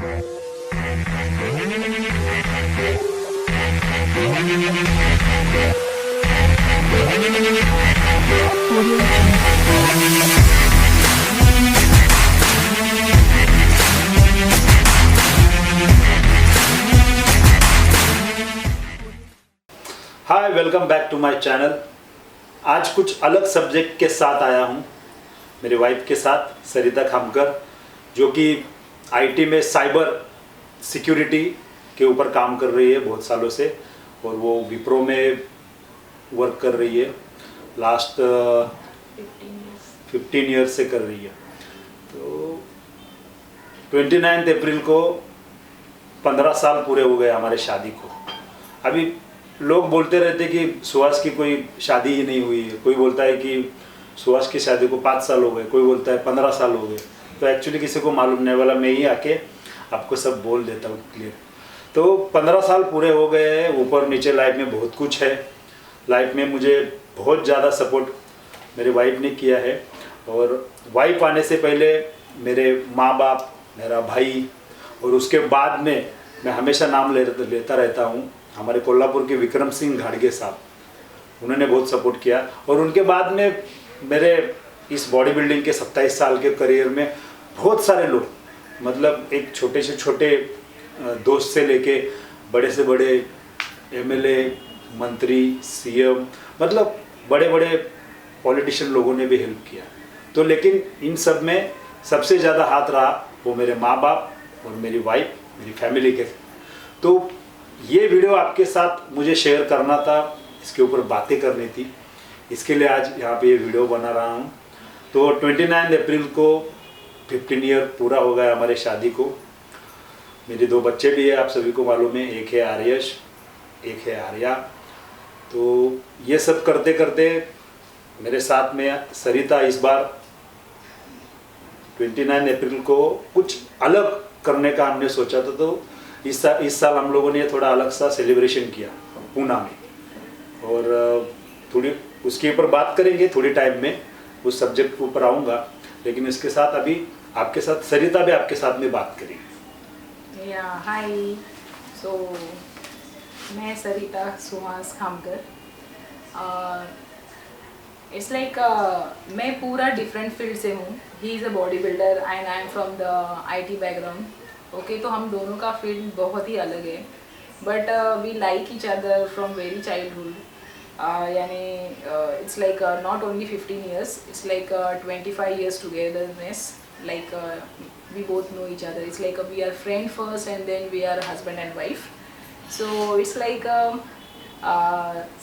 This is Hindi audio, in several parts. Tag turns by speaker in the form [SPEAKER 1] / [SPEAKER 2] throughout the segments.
[SPEAKER 1] Hi, welcome back to my channel. आज कुछ अलग सब्जेक्ट के साथ आया हूँ, मेरे वाइफ के साथ सरिता खामकर, जो कि आईटी में साइबर सिक्योरिटी के ऊपर काम कर रही है बहुत सालों से, और वो विप्रो में वर्क कर रही है लास्ट 15 ईयर्स से कर रही है। तो 29 अप्रैल को 15 साल पूरे हो गए हमारे शादी को। अभी लोग बोलते रहते कि सुहास की कोई शादी ही नहीं हुई है, कोई बोलता है कि सुहास की शादी को 5 साल हो गए, कोई बोलता है 15 साल हो गए। तो एक्चुअली किसी को मालूम नहीं वाला, मैं ही आके आपको सब बोल देता हूँ क्लियर। तो 15 साल पूरे हो गए हैं, ऊपर नीचे लाइफ में बहुत कुछ है। लाइफ में मुझे बहुत ज़्यादा सपोर्ट मेरे वाइफ ने किया है, और वाइफ आने से पहले मेरे माँ बाप, मेरा भाई, और उसके बाद में मैं हमेशा नाम लेता रहता हूँ हमारे कोल्हापुर के विक्रम सिंह घाड़गे साहब, उन्होंने बहुत सपोर्ट किया। और उनके बाद में मेरे इस बॉडी बिल्डिंग के 27 साल के करियर में बहुत सारे लोग, मतलब एक छोटे से छोटे दोस्त से लेके बड़े से बड़े एमएलए, मंत्री, सीएम, मतलब बड़े बड़े पॉलिटिशियन लोगों ने भी हेल्प किया। तो लेकिन इन सब में सबसे ज़्यादा हाथ रहा वो मेरे माँ बाप और मेरी वाइफ, मेरी फैमिली के। तो ये वीडियो आपके साथ मुझे शेयर करना था, इसके ऊपर बातें करनी थी, इसके लिए आज यहाँ पे ये वीडियो बना रहा हूँ। तो 29 अप्रैल को 15 ईयर पूरा हो गया हमारे शादी को। मेरे 2 बच्चे भी है, आप सभी को मालूम है, एक है आर्यश, एक है आर्या। तो ये सब करते करते मेरे साथ में सरिता इस बार 29 अप्रैल को कुछ अलग करने का हमने सोचा था। तो इस साल हम लोगों ने थोड़ा अलग सा सेलिब्रेशन किया पूना में, और थोड़ी उसके ऊपर बात करेंगे थोड़ी टाइम में, उस सब्जेक्ट के ऊपर आऊँगा। लेकिन इसके साथ अभी आपके साथ सरिता भी आपके साथ में बात करेंगे।
[SPEAKER 2] या हाय, सो मैं सरिता सुहास खामकर। इट्स लाइक मैं पूरा डिफरेंट फील्ड से हूँ। He is a body builder and I am from the IT background. Okay, तो हम दोनों का फील्ड बहुत ही अलग है, but we like each other from very childhood. यानी it's like not only 15 years, it's like 25 years togetherness, like we both know each other. It's like we are friend first and then we are husband and wife. So it's like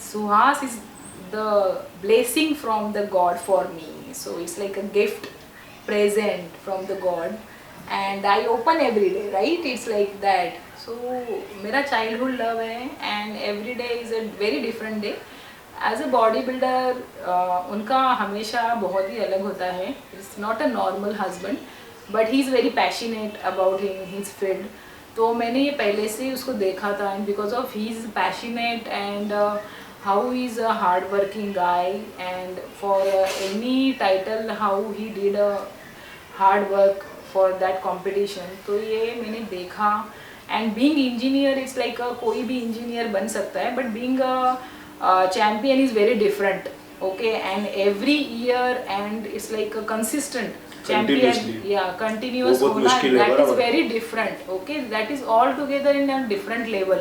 [SPEAKER 2] Suhas is the blessing from the God for me. So it's like a gift present from the God, and I open every day, right? It's like that. So मेरा childhood love है, and every day is a very different day. As a body builder उनका हमेशा बहुत ही अलग होता है. It's not a normal husband, but he is very passionate about his field. तो मैंने ये पहले से उसको देखा था, and because of he is passionate and how he is a hard working guy, and for any title how he did a hard work for that competition. तो ये मैंने देखा, and being engineer it's like कोई भी engineer बन सकता है, but being a champion is very different. Okay, and every year and it's like a consistent champion, yeah, continuous होना, that is very different. Okay, that is all together in a different level.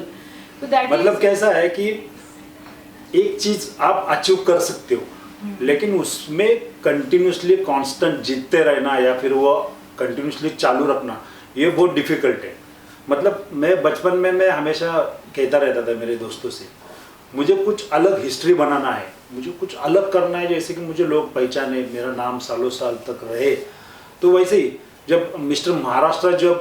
[SPEAKER 2] So that
[SPEAKER 1] मतलब कैसा है कि एक चीज आप अचीव कर सकते हो, लेकिन उसमें कंटिन्यूसली कांस्टेंट जीतते रहना या फिर वो कंटिन्यूसली चालू रखना, ये बहुत डिफिकल्ट है। मतलब मैं बचपन में मैं हमेशा कहता रहता था मेरे दोस्तों से, मुझे कुछ अलग हिस्ट्री बनाना है, मुझे कुछ अलग करना है, जैसे कि मुझे लोग पहचाने, मेरा नाम सालों साल तक रहे। तो वैसे ही जब मिस्टर महाराष्ट्र जब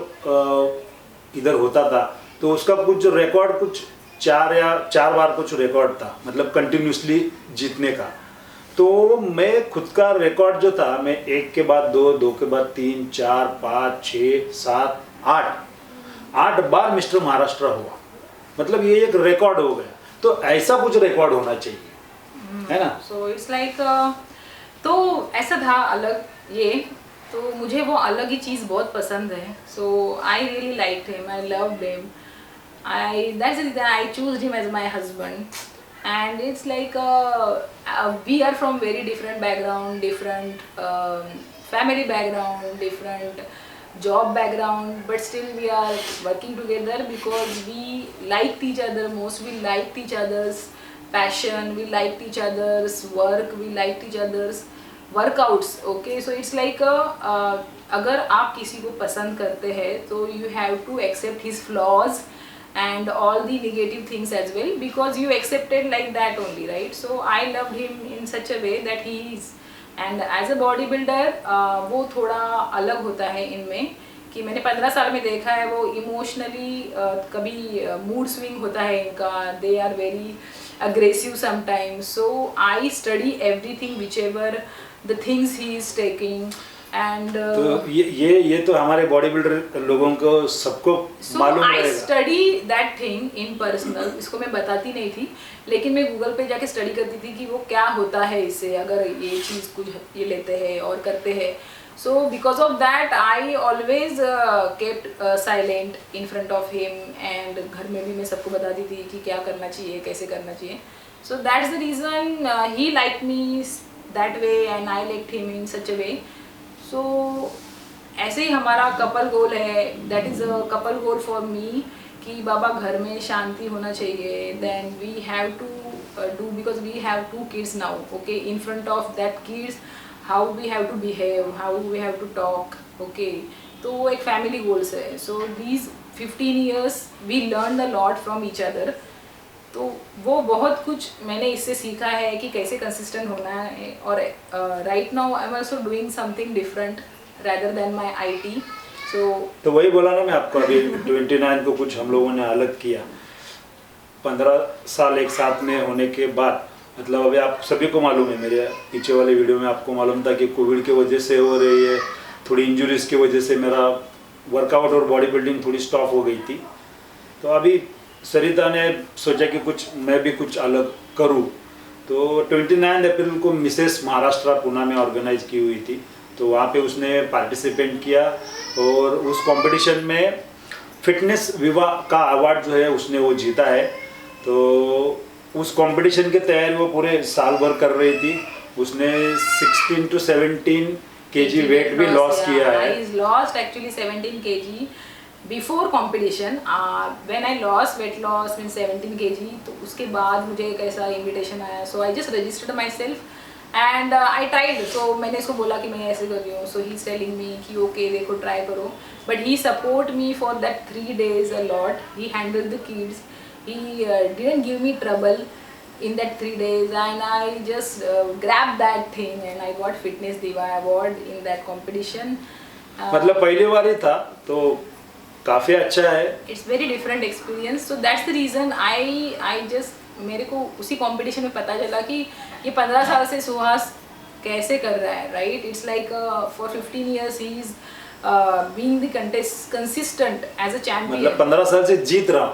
[SPEAKER 1] इधर होता था, तो उसका कुछ जो रिकॉर्ड कुछ 4 बार कुछ रिकॉर्ड था, मतलब कंटिन्यूसली जीतने का। तो मैं खुद का रिकॉर्ड जो था, मैं 1 के बाद 2, 2 के बाद 3, 4, 5, 6, 7, 8 बार मिस्टर महाराष्ट्र हुआ। मतलब ये एक रिकॉर्ड हो गया। तो ऐसा कुछ रिकॉर्ड होना चाहिए, है ना?
[SPEAKER 2] सो इट्स लाइक तो ऐसा था अलग ये, तो मुझे वो अलग ही चीज़ बहुत पसंद है. So I really like him, I love him. That's the reason I choose him as my husband. And it's like we are from very different background, different family background, different job background, but still we are working together because we liked each other most. We liked each other's passion, we liked each other's work, we liked each other's workouts. Okay, so it's like अगर आप किसी को पसंद करते हैं तो you have to accept his flaws and all the negative things as well, because you accepted like that only, right? So I loved him in such a way that he is. And as a bodybuilder वो थोड़ा अलग होता है इनमें कि मैंने 15 साल में देखा है वो इमोशनली कभी मूड स्विंग होता है इनका. They are very aggressive sometimes. So I study everything whichever the things he is taking. And
[SPEAKER 1] तो ये तो हमारे बॉडी बिल्डर लोगों को सबको मालूम
[SPEAKER 2] I
[SPEAKER 1] रहेगा.
[SPEAKER 2] study that thing in personal. इसको मैं बताती नहीं थी, लेकिन मैं गूगल पे जाके स्टडी करती थी कि वो क्या होता है इससे अगर ये चीज़ कुछ ये लेते हैं और करते हैं. So because of that I always kept silent in front of him, and घर में भी मैं सबको बताती थी कि क्या करना चाहिए, कैसे करना चाहिए. So that's the reason he liked me that way and I liked him in such a way. So ऐसे ही हमारा कपल गोल है. That is a couple goal for me कि बाबा घर में शांति होना चाहिए. Then we have to do, because we have 2 kids now. Okay, in front of that kids how we have to behave, how we have to talk. Okay, तो वो एक फैमिली गोल्स है. So these 15 years we learn a lot from each other. तो वो बहुत कुछ मैंने इससे सीखा है कि कैसे कंसिस्टेंट होना है. और right now I am also doing something different rather than my IT.
[SPEAKER 1] तो वही बोला ना मैं आपको अभी 29 को कुछ हम लोगों ने अलग किया. 15 साल एक साथ में होने के बाद, मतलब अभी आप सभी को मालूम है, मेरे पीछे वाले वीडियो में आपको मालूम था कि कोविड की वजह से हो रही है, थोड़ी इंजुरीज की वजह से मेरा वर्कआउट और बॉडी बिल्डिंग थोड़ी स्टॉप हो गई थी. तो अभी सरिता ने सोचा कि कुछ मैं भी कुछ अलग करूं. तो 29 अप्रैल को मिसेस महाराष्ट्र पुणे में ऑर्गेनाइज की हुई थी. तो वहाँ पे उसने पार्टिसिपेट किया और उस कंपटीशन में फिटनेस विवाह का अवार्ड जो है उसने वो जीता है. तो उस कंपटीशन की तैयारी वो पूरे साल भर कर रही थी. उसने 16 to 17 kg वेट भी लॉस किया है.
[SPEAKER 2] I lost actually 17 kg before competition. When I lost weight loss means 17 kg, तो उसके बाद मुझे एक ऐसा invitation आया. So I just registered myself and I tried. So मैंने इसको बोला कि मैं ऐसे कर रही हूँ. So he's telling me कि okay देखो try करो. But he support me for that 3 days a lot. He handled the kids. He didn't give me trouble in that 3 days, and I just grabbed that thing and I got Fitness Diva award in that competition.
[SPEAKER 1] मतलब पहली बार ही था तो काफ़ी अच्छा है.
[SPEAKER 2] It's very different experience. So that's the reason I just मेरे को उसी कंपटीशन में पता चला कि ये 15 साल से सुहास कैसे कर रहा है. Right, it's like for 15 years he is being the consistent as a champion.
[SPEAKER 1] मतलब 15 साल से जीत रहा.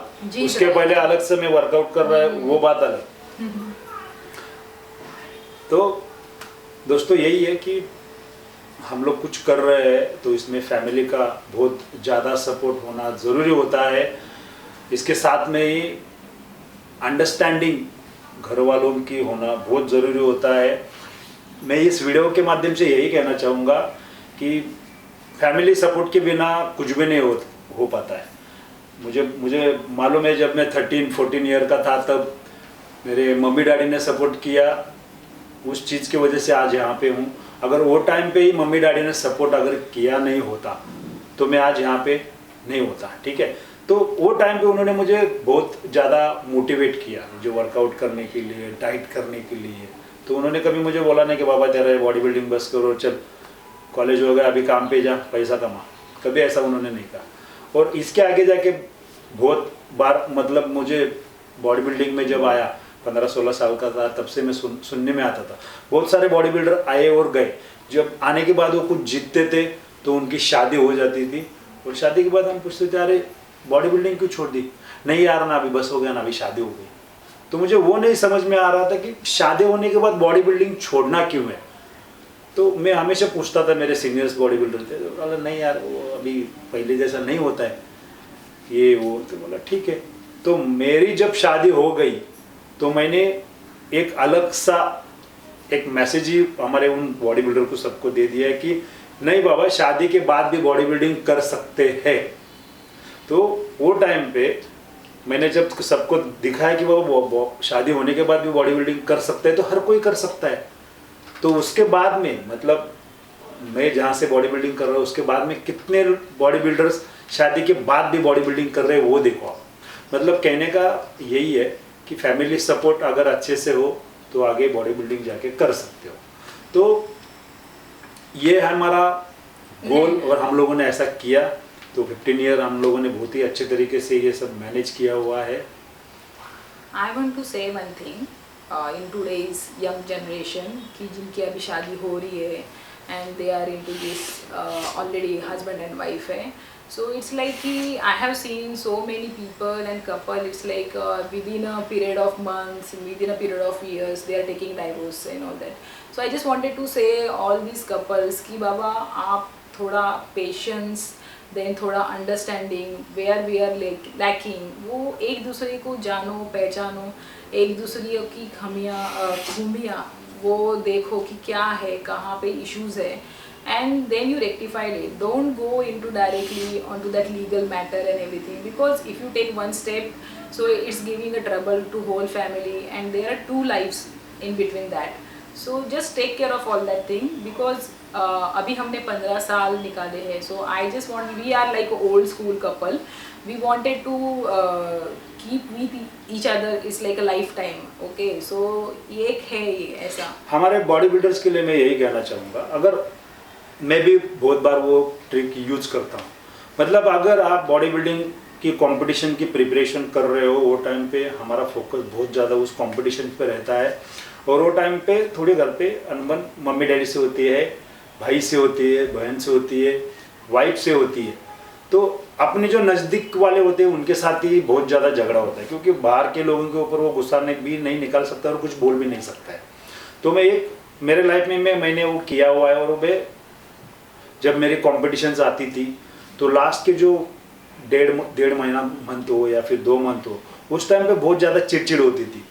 [SPEAKER 1] उसके पहले अलग से मैं वर्कआउट कर रहा है, वो बात अलग. तो दोस्तों यही है कि हम लोग कुछ कर रहे हैं तो इसमें फैमिली का बहुत ज़्यादा सपोर्ट होना ज़रूरी होता है. इसके साथ में ही अंडरस्टैंडिंग घर वालों की होना बहुत ज़रूरी होता है. मैं इस वीडियो के माध्यम से यही कहना चाहूँगा कि फैमिली सपोर्ट के बिना कुछ भी नहीं हो पाता है. मुझे मालूम है जब मैं 13-14 ईयर का था तब मेरे मम्मी डैडी ने सपोर्ट किया. उस चीज़ की वजह से आज यहाँ पे हूँ. अगर वो टाइम पे ही मम्मी डैडी ने सपोर्ट अगर किया नहीं होता तो मैं आज यहाँ पे नहीं होता. ठीक है, तो वो टाइम पे उन्होंने मुझे बहुत ज़्यादा मोटिवेट किया मुझे वर्कआउट करने के लिए, डाइट करने के लिए. तो उन्होंने कभी मुझे बोला नहीं कि बाबा तेरा बॉडी बिल्डिंग बस करो, चल कॉलेज हो गया अभी काम पे जा पैसा कमा. कभी ऐसा उन्होंने नहीं कहा. और इसके आगे जाके बहुत बार मतलब मुझे बॉडी बिल्डिंग में जब आया 15-16 साल का था तब से मैं सुनने में आता था बहुत सारे बॉडी बिल्डर आए और गए. जब आने के बाद वो कुछ जीतते थे तो उनकी शादी हो जाती थी और शादी के बाद हम पूछते थे अरे बॉडी बिल्डिंग क्यों छोड़ दी. नहीं यार ना अभी बस हो गया ना, अभी शादी हो गई. तो मुझे वो नहीं समझ में आ रहा था कि शादी होने के बाद बॉडी बिल्डिंग छोड़ना क्यों है. तो मैं हमेशा पूछता था, मेरे सीनियर्स बॉडी बिल्डर थे, तो बोला नहीं यार वो अभी पहले जैसा नहीं होता है ये वो। तो बोला ठीक है। तो मेरी जब शादी हो गई तो मैंने एक अलग सा एक मैसेज ही हमारे उन बॉडी बिल्डर को सबको दे दिया है कि नहीं बाबा, शादी के बाद भी बॉडी बिल्डिंग कर सकते हैं। तो वो टाइम पे मैंने जब सबको दिखाया कि वो शादी होने के बाद भी बॉडी बिल्डिंग कर सकते हैं, तो हर कोई कर सकता है। तो उसके बाद में मतलब मैं जहाँ से बॉडी बिल्डिंग कर रहा हूँ उसके बाद में कितने बॉडी बिल्डर्स शादी के बाद भी बॉडी बिल्डिंग कर रहे हैं वो देखो आप। मतलब कहने का यही है कि फैमिली सपोर्ट अगर अच्छे से हो तो आगे बॉडी बिल्डिंग जाके कर सकते हो। तो ये है हमारा गोल और हम लोगों ने ऐसा किया। तो 15 ईयर हम लोगों ने बहुत ही अच्छे तरीके से ये सब मैनेज किया हुआ है।
[SPEAKER 2] I want to say one thing in today's young generation कि जिनकी अभी शादी हो रही है and they are into this already husband and wife है, so it's like कि I have seen so many people and couple, it's like within a period of months, within a period of years they are taking divorce and all that. So I just wanted to say all these couples कि बाबा आप थोड़ा patience, देन थोड़ा understanding where we are lacking, वो एक दूसरे को जानो पहचानो, एक दूसरे की खूबियाँ वो देखो कि क्या है, कहाँ पे इश्यूज है, and then you rectified it. Don't go into directly onto that legal matter and everything, because if you take one step, so it's giving a trouble to whole family and there are 2 lives in between that. So just take care of all that thing, because अभी हमने 15 साल निकाले हैं. So I just want, we are like a old school couple, we wanted to keep with each other, it's like a lifetime. Okay, so ये एक है ऐसा.
[SPEAKER 1] हमारे बॉडी बिल्डर्स के लिए मैं यही कहना चाहूँगा, अगर मैं भी बहुत बार वो ट्रिक यूज करता हूँ, मतलब अगर आप बॉडी बिल्डिंग की कंपटीशन की प्रिपरेशन कर रहे हो, वो टाइम पे हमारा फोकस बहुत ज़्यादा उस कंपटीशन पे रहता है, और वो टाइम पे थोड़ी घर पे अनबन मम्मी डैडी से होती है, भाई से होती है, बहन से होती है, वाइफ से होती है, तो अपने जो नज़दीक वाले होते हैं उनके साथ ही बहुत ज़्यादा झगड़ा होता है, क्योंकि बाहर के लोगों के ऊपर वो गुस्सा भी नहीं निकाल सकता और कुछ बोल भी नहीं सकता है. तो मैं एक मेरे लाइफ में मैंने वो किया हुआ है, और मैं जब मेरी कॉम्पिटिशन्स आती थी तो लास्ट के जो डेढ़ महीना मंथ हो या फिर 2 मंथ हो, उस टाइम पे बहुत ज़्यादा चिड़चिड़ होती थी.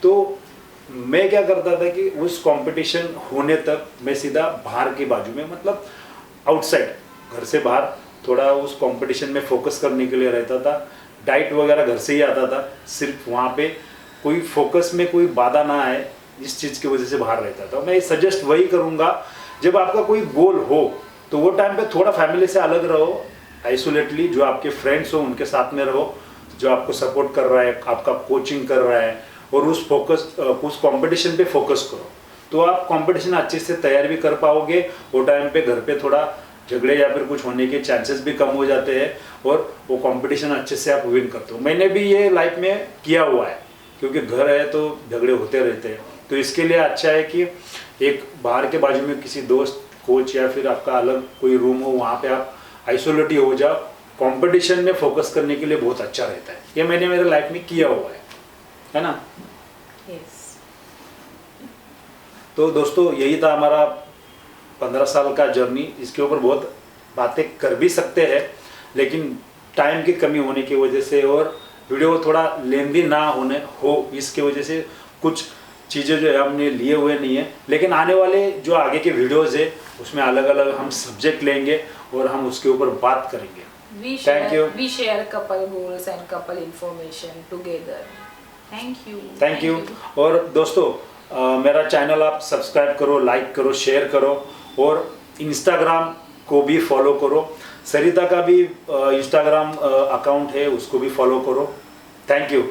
[SPEAKER 1] तो मैं क्या करता था कि उस कंपटीशन होने तक मैं सीधा बाहर की बाजू में, मतलब आउटसाइड घर से बाहर थोड़ा उस कंपटीशन में फोकस करने के लिए रहता था. डाइट वगैरह घर से ही आता था, सिर्फ वहाँ पे कोई फोकस में कोई बाधा ना आए, इस चीज़ की वजह से बाहर रहता था. मैं सजेस्ट वही करूँगा, जब आपका कोई गोल हो तो वो टाइम पे थोड़ा फैमिली से अलग रहो, आइसोलेटली, जो आपके फ्रेंड्स हो उनके साथ में रहो, जो आपको सपोर्ट कर रहा है, आपका कोचिंग कर रहा है, और उस कंपटीशन पे फोकस करो, तो आप कंपटीशन अच्छे से तैयार भी कर पाओगे. वो टाइम पे घर पे थोड़ा झगड़े या फिर कुछ होने के चांसेस भी कम हो जाते हैं, और वो कंपटीशन अच्छे से आप विन करते हो. मैंने भी ये लाइफ में किया हुआ है, क्योंकि घर है तो झगड़े होते रहते हैं. तो इसके लिए अच्छा है कि एक बाहर के बाजू में किसी दोस्त, कोच या फिर आपका अलग कोई रूम हो, वहाँ पे आप आइसोलेट हो जाओ. कंपटीशन में फोकस करने के लिए बहुत अच्छा रहता है. ये मैंने मेरे लाइफ में किया हुआ है ना.
[SPEAKER 2] Yes.
[SPEAKER 1] तो दोस्तों यही था हमारा 15 साल का जर्नी. इसके ऊपर बहुत बातें कर भी सकते हैं, लेकिन टाइम की कमी होने की वजह से और वीडियो थोड़ा लेंदी ना हो इसके वजह से कुछ चीज़ें जो है हमने लिए हुए नहीं है. लेकिन आने वाले जो आगे के वीडियोज़ है उसमें अलग अलग हम सब्जेक्ट लेंगे और हम उसके ऊपर बात करेंगे.
[SPEAKER 2] We share couple goals and couple information together. Thank you.
[SPEAKER 1] और दोस्तों मेरा चैनल आप सब्सक्राइब करो, लाइक करो, शेयर करो, और इंस्टाग्राम को भी फॉलो करो. सरिता का भी इंस्टाग्राम अकाउंट है, उसको भी फॉलो करो. Thank you.